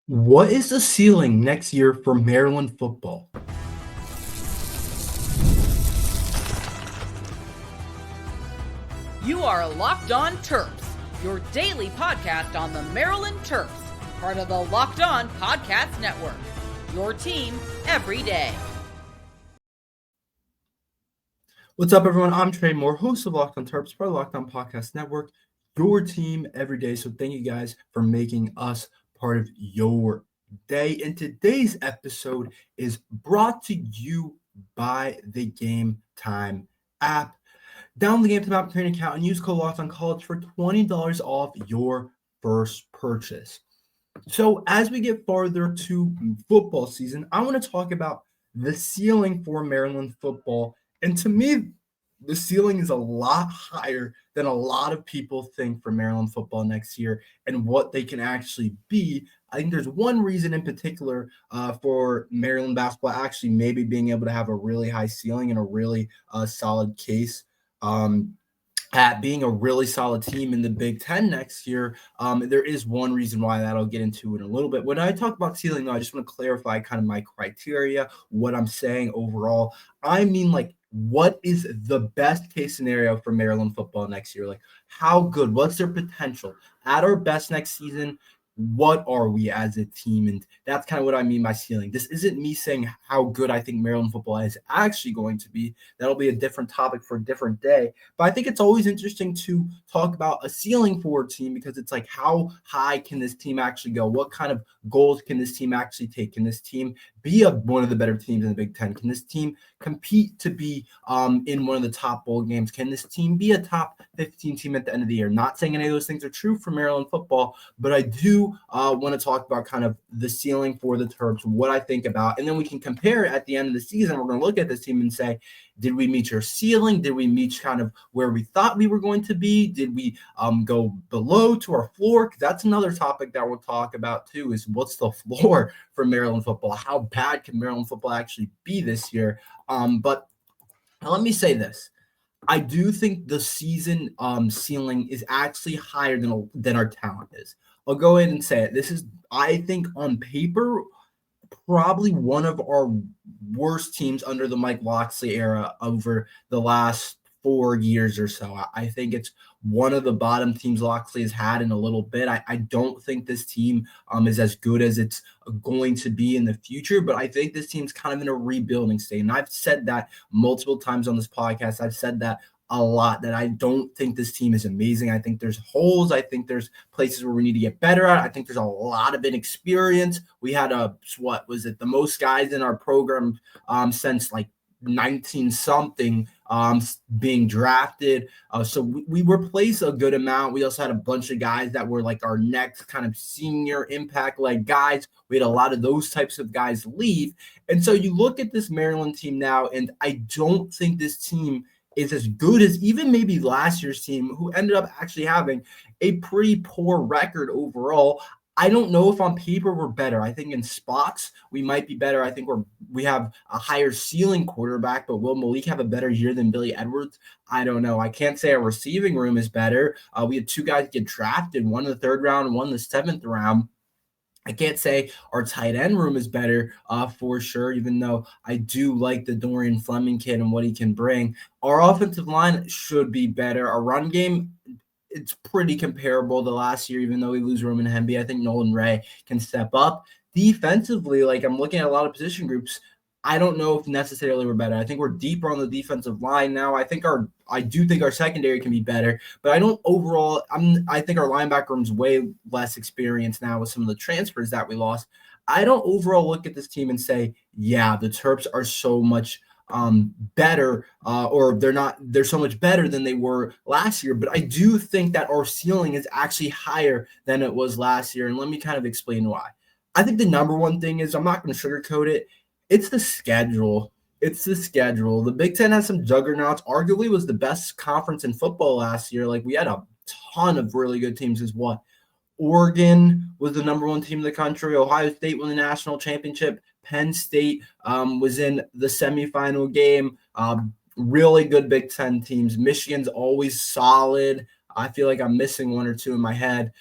What is the ceiling next year for Maryland football? You are Locked On Terps, your daily podcast on the Maryland Terps, part of the Locked On Podcast Network. Your team every day. What's up, everyone? I'm Tre Moore, host of Locked On Terps, part of the Locked On Podcast Network, your team every day. So thank you guys for making us part of your day. And today's episode is brought to you by the Gametime app. Download the Gametime app, create an account, and use code Locked On College for $20 off your first purchase. So as we get farther to football season, I want to talk about the ceiling for Maryland football. And to me, the ceiling is a lot higher than a lot of people think for Maryland football next year and what they can actually be. I think there's one reason in particular for Maryland basketball actually maybe being able to have a really high ceiling and a really solid case. At being a really solid team in the Big Ten next year. There is one reason why that I'll get into in a little bit. When I talk about ceiling, though, I just want to clarify kind of my criteria, what I'm saying overall. I mean, like, what is the best case scenario for Maryland football next year? Like, how good? What's their potential? At our best next season, what are we as a team? And that's kind of what I mean by ceiling. This isn't me saying how good I think Maryland football is actually going to be. That'll be a different topic for a different day. But I think it's always interesting to talk about a ceiling for a team because it's like, how high can this team actually go? What kind of goals can this team actually take? Can this team be one of the better teams in the Big Ten? Can this team compete to be in one of the top bowl games? Can this team be a top 15 team at the end of the year? Not saying any of those things are true for Maryland football, but I do want to talk about kind of the ceiling for the Terps, what I think about, and then we can compare it at the end of the season. We're going to look at this team and say, did we meet your ceiling? Did we meet kind of where we thought we were going to be? Did we go below to our floor? Because that's another topic that we'll talk about too, is what's the floor for Maryland football? How bad can Maryland football actually be this year? But let me say this. I do think the season ceiling is actually higher than our talent is. I'll go ahead and say it. This is, I think, on paper, probably one of our worst teams under the Mike Locksley era over the last 4 years or so. I think it's one of the bottom teams Locksley has had in a little bit. I don't think this team is as good as it's going to be in the future, but I think this team's kind of in a rebuilding state. And I've said that multiple times on this podcast. I've said that a lot, that I don't think this team is amazing. I think there's holes. I think there's places where we need to get better at. I think there's a lot of inexperience. We had the most guys in our program since like 19 something being drafted. So we replaced a good amount. We also had a bunch of guys that were like our next kind of senior impact like guys. We had a lot of those types of guys leave. And so you look at this Maryland team now, and I don't think this team is as good as even maybe last year's team, who ended up actually having a pretty poor record overall. I don't know if on paper we're better. I think in spots we might be better. I think we have a higher ceiling quarterback, but will Malik have a better year than Billy Edwards? I don't know. I can't say our receiving room is better. We had two guys get drafted, one in the 3rd round, one in the 7th round. I can't say our tight end room is better for sure, even though I do like the Dorian Fleming kid and what he can bring. Our offensive line should be better. Our run game, it's pretty comparable to last year, even though we lose Roman Hemby. I think Nolan Ray can step up. Defensively, like, I'm looking at a lot of position groups. I don't know if necessarily we're better. I think we're deeper on the defensive line now. I do think our secondary can be better, but I don't overall. I think our linebacker room's way less experienced now with some of the transfers that we lost. I don't overall look at this team and say, yeah, the Terps are so much better, or they're so much better than they were last year. But I do think that our ceiling is actually higher than it was last year. And let me kind of explain why. I think the number one thing is, I'm not going to sugarcoat it, it's the schedule. It's the schedule. The Big Ten has some juggernauts. Arguably was the best conference in football last year. Like, we had a ton of really good teams. Oregon was the number one team in the country. Ohio State won the national championship. Penn State was in the semifinal game. Really good Big Ten teams. Michigan's always solid. I feel like I'm missing one or two in my head.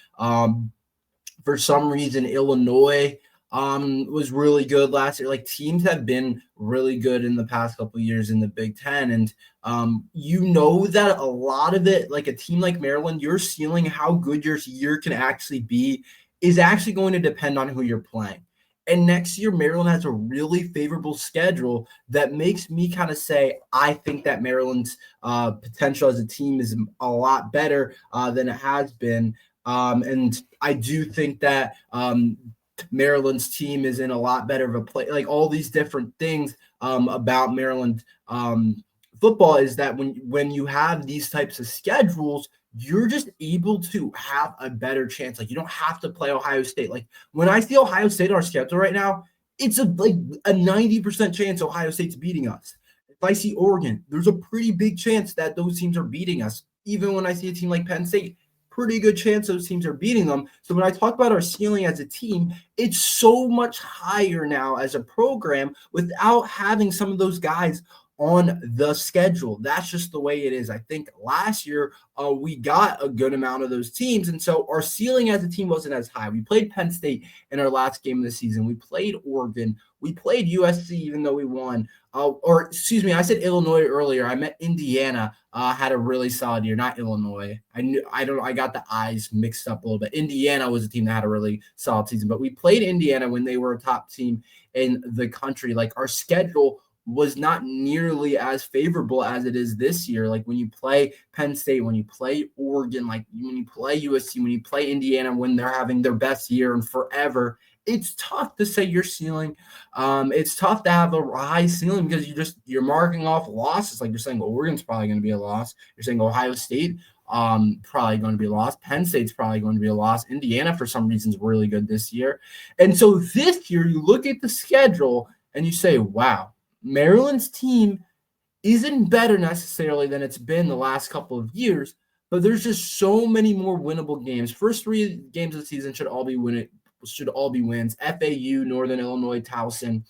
For some reason, Illinois was really good last year. Like, teams have been really good in the past couple of years in the Big Ten. And that a lot of it, like a team like Maryland, your ceiling, how good your year can actually be, is actually going to depend on who you're playing. And next year, Maryland has a really favorable schedule that makes me kind of say, I think that Maryland's potential as a team is a lot better than it has been. And I do think that Maryland's team is in a lot better of a play. Like, all these different things about Maryland football is that when you have these types of schedules, you're just able to have a better chance. Like, you don't have to play Ohio State. Like, when I see Ohio State on our schedule right now, it's a 90% chance Ohio State's beating us. If I see Oregon, there's a pretty big chance that those teams are beating us. Even when I see a team like Penn State, pretty good chance those teams are beating them. So when I talk about our ceiling as a team, it's so much higher now as a program without having some of those guys on the schedule. That's just the way it is. I think last year we got a good amount of those teams, and so our ceiling as a team wasn't as high. We played Penn State in our last game of the season. We played Oregon. We played USC, even though we won. I said Illinois earlier. I meant Indiana had a really solid year, not Illinois. I got the eyes mixed up a little bit. Indiana was a team that had a really solid season, but we played Indiana when they were a top team in the country. Like, our schedule was not nearly as favorable as it is this year. Like, when you play Penn State, when you play Oregon, like when you play USC, when you play Indiana, when they're having their best year in forever, it's tough to say your ceiling. It's tough to have a high ceiling because you're marking off losses. Like, you're saying, well, Oregon's probably going to be a loss. You're saying Ohio State probably going to be a loss. Penn State's probably going to be a loss. Indiana, for some reason, is really good this year. And so this year, you look at the schedule and you say, wow, Maryland's team isn't better necessarily than it's been the last couple of years, but there's just so many more winnable games. First 3 games of the season should all be wins. FAU, Northern Illinois, Towson.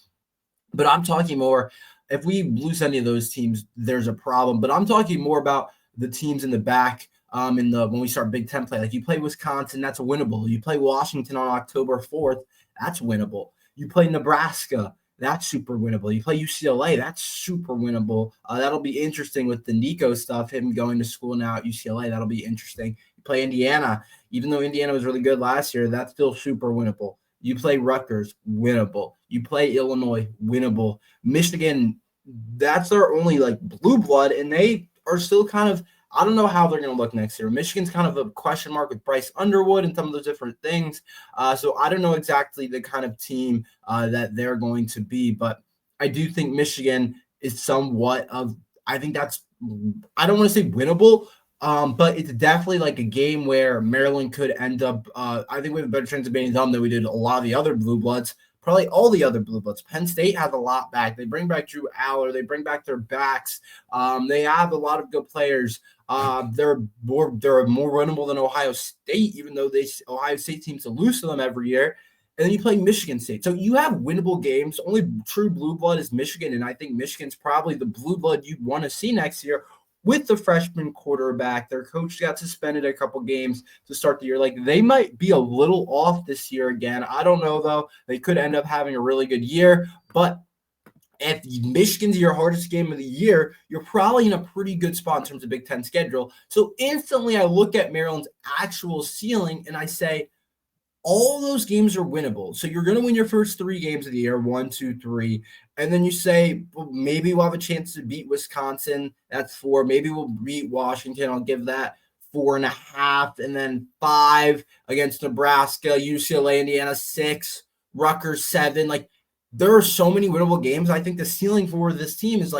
But I'm talking more, if we lose any of those teams, there's a problem. But I'm talking more about the teams in the back when we start Big Ten play. Like, you play Wisconsin, that's winnable. You play Washington on October 4th, that's winnable. You play Nebraska, that's super winnable. You play UCLA, that's super winnable. That'll be interesting with the Nico stuff, him going to school now at UCLA. That'll be interesting. You play Indiana, even though Indiana was really good last year, that's still super winnable. You play Rutgers, winnable. You play Illinois, winnable. Michigan, that's their only blue blood, and they are still kind of, I don't know how they're going to look next year. Michigan's kind of a question mark with Bryce Underwood and some of those different things. So I don't know exactly the kind of team that they're going to be, but I do think Michigan is somewhat of, I think that's, I don't want to say winnable, but it's definitely like a game where Maryland could end up, I think we have a better chance of beating them than we did a lot of the other blue bloods. Probably all the other blue bloods. Penn State has a lot back. They bring back Drew Aller. They bring back their backs. They have a lot of good players. They're more winnable than Ohio State, even though Ohio State seems to lose to them every year. And then you play Michigan State. So you have winnable games. Only true blue blood is Michigan, and I think Michigan's probably the blue blood you'd want to see next year with the freshman quarterback. Their coach got suspended a couple games to start the year. Like, they might be a little off this year again. I don't know, though. They could end up having a really good year. But if Michigan's your hardest game of the year, you're probably in a pretty good spot in terms of Big Ten schedule. So instantly I look at Maryland's actual ceiling and I say, all those games are winnable. So you're going to win your first 3 games of the year, 1, 2, 3. And then you say, well, maybe we'll have a chance to beat Wisconsin. That's 4. Maybe we'll beat Washington. I'll give that 4.5. And then 5 against Nebraska, UCLA, Indiana, 6, Rutgers, 7. Like, there are so many winnable games. I think the ceiling for this team is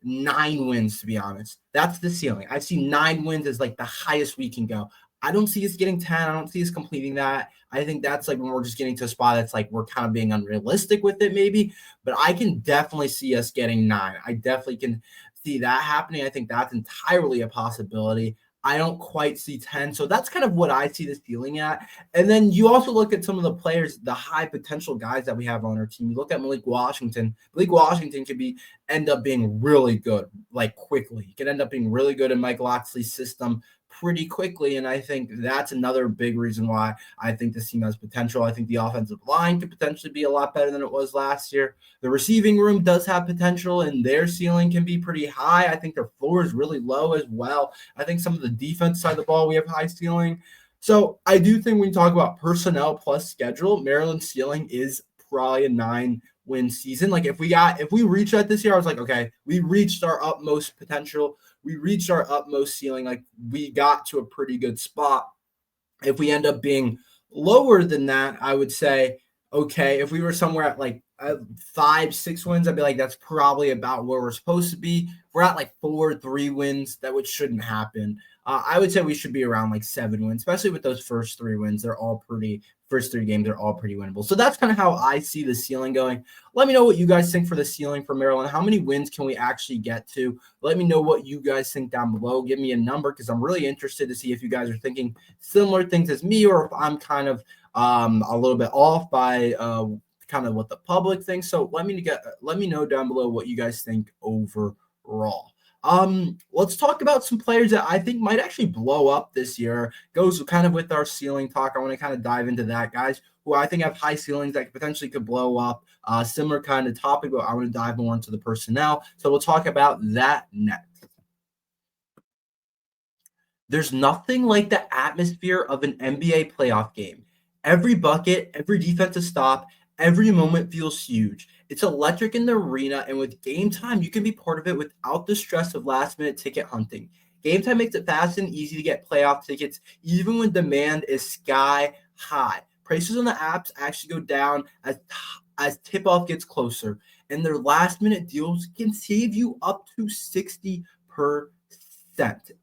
9 wins, to be honest. That's the ceiling. I see 9 wins as the highest we can go. I don't see us getting 10. I don't see us completing that. I think that's when we're just getting to a spot that's we're kind of being unrealistic with it maybe. But I can definitely see us getting 9. I definitely can see that happening. I think that's entirely a possibility. I don't quite see 10. So that's kind of what I see this ceiling at. And then you also look at some of the players, the high potential guys that we have on our team. You look at Malik Washington. Malik Washington could end up being really good, quickly. He could end up being really good in Mike Loxley's system pretty quickly. And I think that's another big reason why I think this team has potential. I think the offensive line could potentially be a lot better than it was last year. The receiving room does have potential, and their ceiling can be pretty high. I think their floor is really low as well. I think some of the defense side of the ball, we have high ceiling. So I do think when you talk about personnel plus schedule, Maryland's ceiling is probably a 9-win season. Like if we reach that this year, I was like, okay, we reached our utmost potential. We reached our utmost ceiling. Like we got to a pretty good spot. If we end up being lower than that, I would say, okay, if we were somewhere at like 5-6 wins, I'd be like, that's probably about where we're supposed to be. If we're at like 4-3 wins, which shouldn't happen. I would say we should be around like 7 wins, especially with those first 3 wins. First 3 games are all pretty winnable. So that's kind of how I see the ceiling going. Let me know what you guys think for the ceiling for Maryland. How many wins can we actually get to? Let me know what you guys think down below. Give me a number because I'm really interested to see if you guys are thinking similar things as me or if I'm kind of a little bit off by kind of what the public thinks. So let me know down below what you guys think overall. Let's talk about some players that I think might actually blow up this year. Goes kind of with our ceiling talk. I want to kind of dive into that, guys, who I think have high ceilings that potentially could blow up. Similar kind of topic, but I want to dive more into the personnel. So we'll talk about that next. There's nothing like the atmosphere of an NBA playoff game. Every bucket, every defensive stop, every moment feels huge. It's electric in the arena, and with Game Time, you can be part of it without the stress of last-minute ticket hunting. Game Time makes it fast and easy to get playoff tickets, even when demand is sky high. Prices on the apps actually go down as tip-off gets closer, and their last-minute deals can save you up to 60%.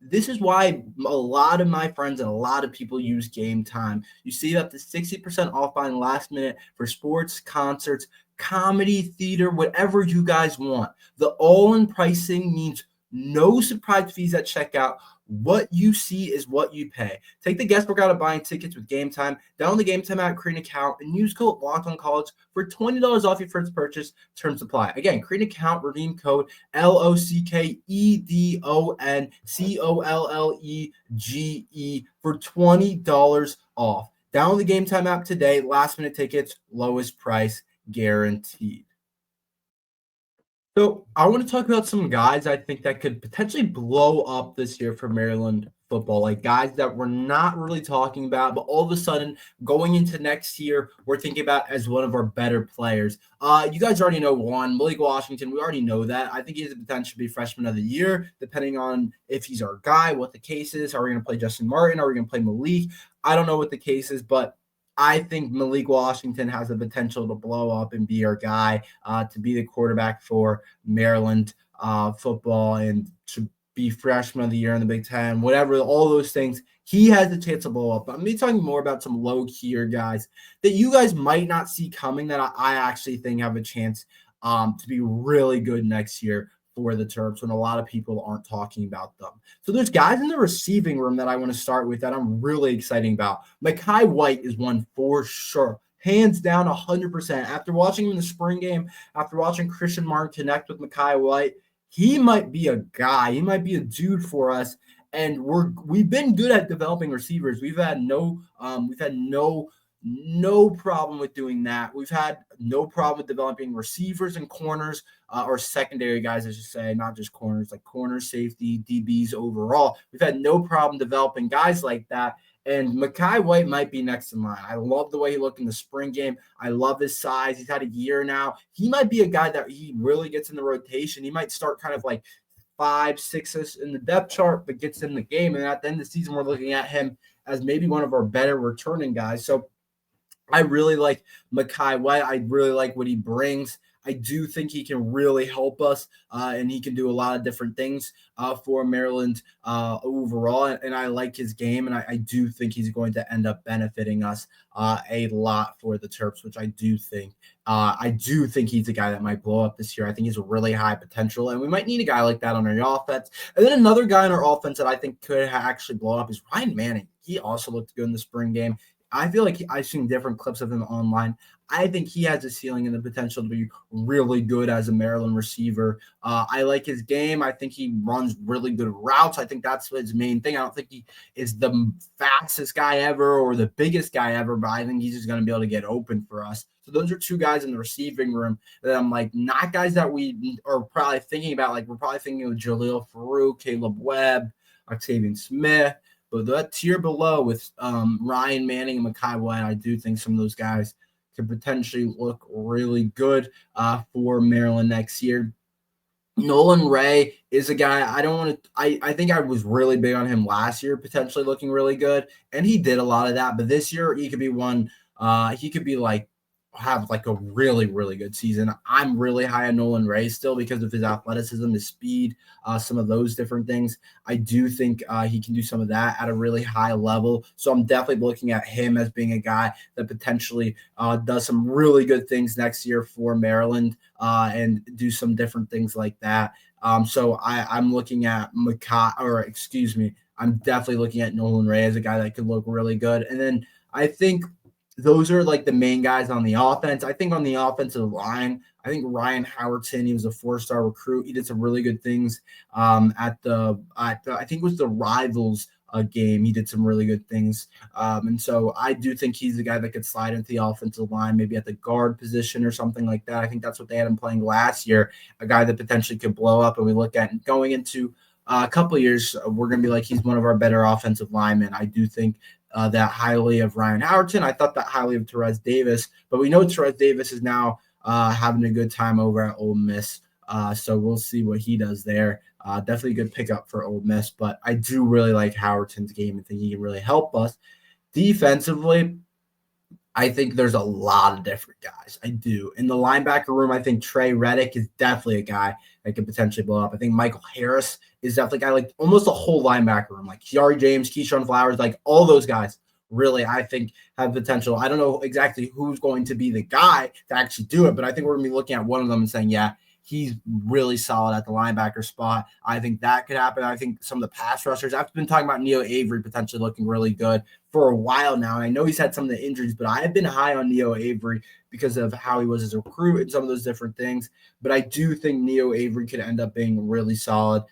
This is why a lot of my friends and a lot of people use Game Time. You save up to 60% off buying last minute for sports, concerts, comedy, theater, whatever you guys want. The all-in pricing means no surprise fees at checkout. What you see is what you pay. Take the guesswork out of buying tickets with Game Time. Download the Game Time app, create an account, and use code LOCKEDONCollege for $20 off your first purchase. Terms apply. Again, create an account, redeem code LOCKEDONCOLLEGE for $20 off. Download the Game Time app today. Last minute tickets, lowest price guaranteed. So I want to talk about some guys I think that could potentially blow up this year for Maryland football, like guys that we're not really talking about, but all of a sudden going into next year, we're thinking about as one of our better players. You guys already know one, Malik Washington. We already know that. I think he has the potential to be freshman of the year, depending on if he's our guy, what the case is. Are we going to play Justin Martin? Are we going to play Malik? I don't know what the case is, but I think Malik Washington has the potential to blow up and be our guy, to be the quarterback for Maryland football and to be freshman of the year in the Big Ten, whatever, all those things. He has the chance to blow up. But I'm going to be talking more about some low-key guys that you guys might not see coming that I actually think have a chance to be really good next year for the Terps when a lot of people aren't talking about them. So there's guys in the receiving room that I want to start with that I'm really excited about. Mekhi White is one for sure. Hands down 100%. After watching him in the spring game, after watching Christian Martin connect with Mekhi White, he might be a guy. He might be a dude for us. And we've been good at developing receivers. We've had no problem with doing that. We've had no problem with developing receivers and corners, or secondary guys, I should say, not just corners, like corners, safety, DBs overall. We've had no problem developing guys like that. And Mekhi White might be next in line. I love the way he looked in the spring game. I love his size. He's had a year now. He might be a guy that he really gets in the rotation. He might start kind of like 5, 6 in the depth chart, but gets in the game. And at the end of the season, we're looking at him as maybe one of our better returning guys. So I really like Mekhi White. I really like what he brings. I do think he can really help us, and he can do a lot of different things for Maryland overall. And I like his game, and I do think he's going to end up benefiting us a lot for the Terps, which I do think. I do think he's a guy that might blow up this year. I think he's a really high potential, and we might need a guy like that on our offense. And then another guy on our offense that I think could actually blow up is Ryan Manning. He also looked good in the spring game. I feel like I've seen different clips of him online. I think he has a ceiling and the potential to be really good as a Maryland receiver. I like his game. I think he runs really good routes. I think that's his main thing. I don't think he is the fastest guy ever or the biggest guy ever, but I think he's just going to be able to get open for us. So those are two guys in the receiving room that I'm like, not guys that we are probably thinking about. Like, we're probably thinking of Jaleel Farouk, Caleb Webb, Octavian Smith. But that tier below with Ryan Manning and Mekhi White, I do think some of those guys could potentially look really good for Maryland next year. Nolan Ray is a guy I don't want to. I think I was really big on him last year, potentially looking really good, and he did a lot of that. But this year, he could be one. He could be like have like a really, really good season. I'm really high on Nolan Ray still because of his athleticism, his speed, some of those different things. I do think he can do some of that at a really high level. So I'm definitely looking at him as being a guy that potentially does some really good things next year for Maryland and do some different things like that. So I'm looking at I'm definitely looking at Nolan Ray as a guy that could look really good. And then I think those are like the main guys on the offense. I think on the offensive line, I think Ryan Howerton, he was a 4-star recruit. He did some really good things at the I think it was the Rivals game. He did some really good things. And so I do think he's the guy that could slide into the offensive line, maybe at the guard position or something like that. I think that's what they had him playing last year, a guy that potentially could blow up. And we look at going into a couple of years, we're going to be like, he's one of our better offensive linemen. I do think that highly of Ryan Howerton. I thought that highly of Terez Davis, but we know Terez Davis is now having a good time over at Ole Miss. So we'll see what he does there. Definitely a good pickup for Ole Miss, but I do really like Howerton's game and think he can really help us. Defensively, I think there's a lot of different guys. I do. In the linebacker room, I think Trey Reddick is definitely a guy that could potentially blow up. I think Michael Harris is definitely a guy, like almost the whole linebacker room, like Kiari James, Keyshawn Flowers, like all those guys really, I think, have potential. I don't know exactly who's going to be the guy to actually do it, but I think we're going to be looking at one of them and saying, yeah, he's really solid at the linebacker spot. I think that could happen. I think some of the pass rushers, I've been talking about Neo Avery potentially looking really good for a while now. And I know he's had some of the injuries, but I have been high on Neo Avery because of how he was as a recruit and some of those different things. But I do think Neo Avery could end up being really solid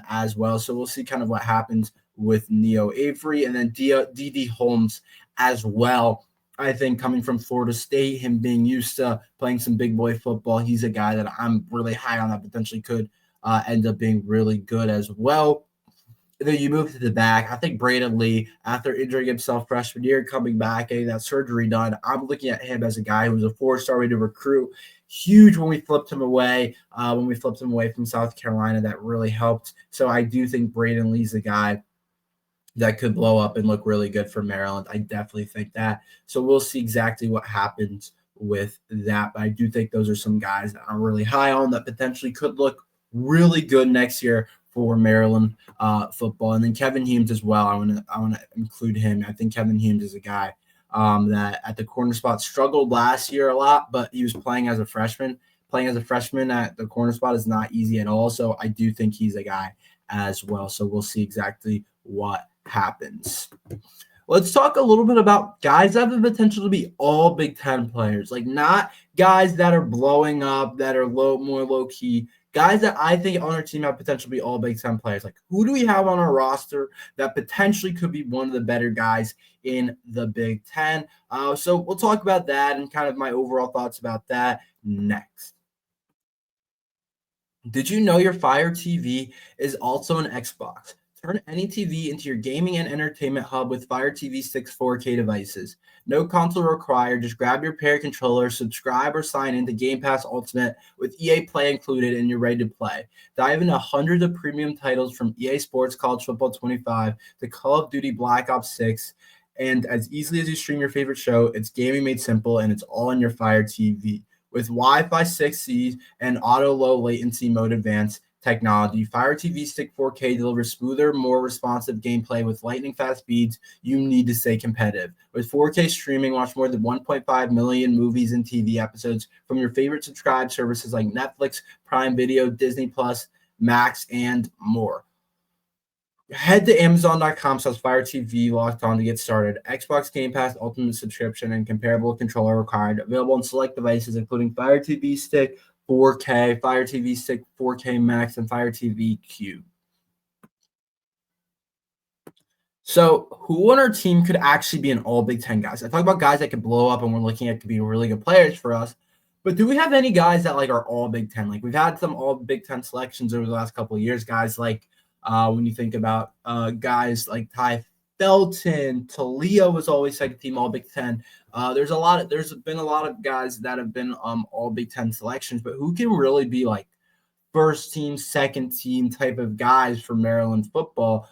as well. So we'll see kind of what happens with Neo Avery and then D.D. Holmes as well. I think coming from Florida State, him being used to playing some big boy football, he's a guy that I'm really high on that potentially could end up being really good as well. And then you move to the back. I think Braden Lee, after injuring himself freshman year, coming back, getting that surgery done, I'm looking at him as a guy who was a 4-star rated recruit. Huge when we flipped him away from South Carolina. That really helped. So I do think Braden Lee's a guy that could blow up and look really good for Maryland. I definitely think that. So we'll see exactly what happens with that. But I do think those are some guys that I'm really high on that potentially could look really good next year for Maryland football. And then Kevin Humes as well. I want to include him. I think Kevin Humes is a guy that at the corner spot struggled last year a lot, but he was playing as a freshman. Playing as a freshman at the corner spot is not easy at all. So I do think he's a guy as well. So we'll see exactly what happens. Let's talk a little bit about guys that have the potential to be all Big Ten players, like not guys that are blowing up, that are more low key, guys that I think on our team have potential to be all Big Ten players. Like, who do we have on our roster that potentially could be one of the better guys in the Big Ten? So we'll talk about that and kind of my overall thoughts about that next. Did you know your Fire TV is also an Xbox? Turn any TV into your gaming and entertainment hub with Fire TV 6 4K devices. No console required. Just grab your pair of controllers, subscribe or sign into Game Pass Ultimate with EA Play included, and you're ready to play. Dive into hundreds of premium titles from EA Sports College Football 25 to Call of Duty Black Ops 6. And as easily as you stream your favorite show, it's gaming made simple, and it's all in your Fire TV. With Wi-Fi 6E and auto low latency mode advanced technology, Fire TV Stick 4K delivers smoother, more responsive gameplay with lightning-fast speeds you need to stay competitive. With 4K streaming, watch more than 1.5 million movies and TV episodes from your favorite subscribed services like Netflix, Prime Video, Disney+, Max, and more. Head to Amazon.com/Fire TV locked on to get started. Xbox Game Pass Ultimate subscription and comparable controller required. Available on select devices, including Fire TV Stick 4K, Fire TV Stick 4K Max, and Fire TV Cube. So, who on our team could actually be an all Big Ten guys? I talk about guys that could blow up, and we're looking at could be really good players for us. But do we have any guys that like are all Big Ten? Like we've had some all Big Ten selections over the last couple of years. Guys like when you think about guys like Ty Felton, Talia was always second team all Big Ten. There's been a lot of guys that have been all Big Ten selections, but who can really be like first team, second team type of guys for Maryland football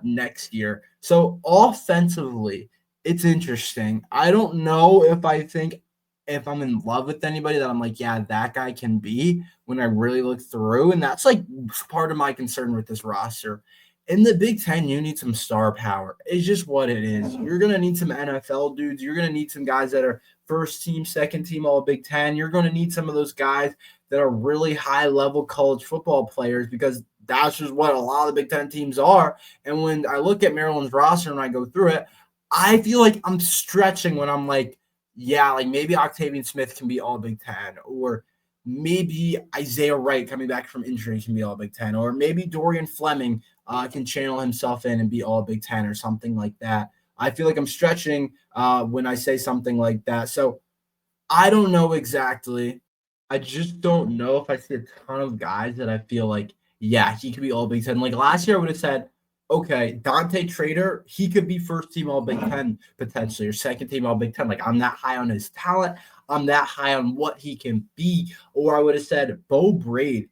next year? So offensively, it's interesting. I don't know if I'm in love with anybody that I'm like, yeah, that guy can be when I really look through. And that's like part of my concern with this roster. In the Big Ten, you need some star power. It's just what it is. You're going to need some NFL dudes. You're going to need some guys that are first team, second team, all Big Ten. You're going to need some of those guys that are really high level college football players because that's just what a lot of the Big Ten teams are. And when I look at Maryland's roster and I go through it, I feel like I'm stretching when I'm like, yeah, like maybe Octavian Smith can be all Big Ten, or maybe Isaiah Wright coming back from injury can be all Big Ten, or maybe Dorian Fleming can channel himself in and be all Big Ten or something like that. I feel like I'm stretching when I say something like that. So I don't know exactly. I just don't know if I see a ton of guys that I feel like, yeah, he could be all Big Ten. Like last year, I would have said, okay, Dante Trader, he could be first team all Big Ten potentially, or second team all Big Ten. Like I'm that high on his talent. I'm that high on what he can be. Or I would have said Bo Braid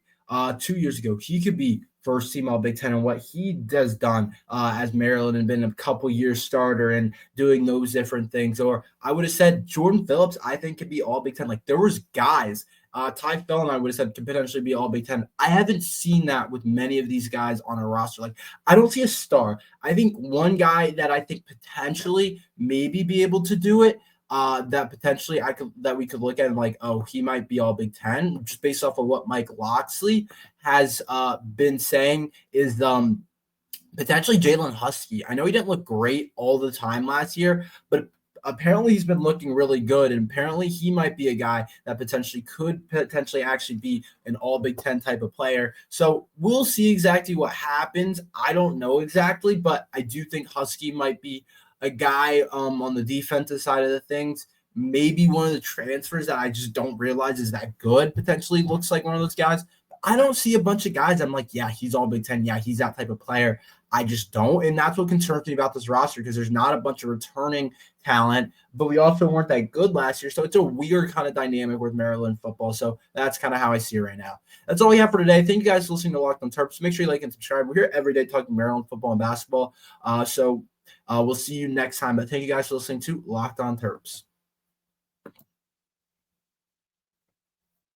2 years ago, he could be first team all Big Ten and what he has done as Maryland and been a couple years starter and doing those different things. Or I would have said Jordan Phillips, I think could be all Big Ten. Like there was guys. Ty Felton, I would have said, could potentially be all Big Ten. I haven't seen that with many of these guys on a roster. Like, I don't see a star. I think one guy that I think potentially maybe be able to do it, that potentially we could look at and like, oh, he might be all Big Ten, just based off of what Mike Locksley has been saying is potentially Jalen Husky. I know he didn't look great all the time last year, but apparently he's been looking really good, and apparently he might be a guy that could potentially actually be an all Big Ten type of player. So we'll see exactly what happens. I don't know exactly, but I do think Husky might be a guy on the defensive side of the things. Maybe one of the transfers that I just don't realize is that good potentially looks like one of those guys. I don't see a bunch of guys I'm like, yeah, he's all Big Ten. Yeah, he's that type of player. I just don't. And that's what concerns me about this roster because there's not a bunch of returning talent, but we also weren't that good last year. So it's a weird kind of dynamic with Maryland football. So that's kind of how I see it right now. That's all we have for today. Thank you guys for listening to Locked on Terps. Make sure you like and subscribe. We're here every day talking Maryland football and basketball. So we'll see you next time. But thank you guys for listening to Locked on Terps.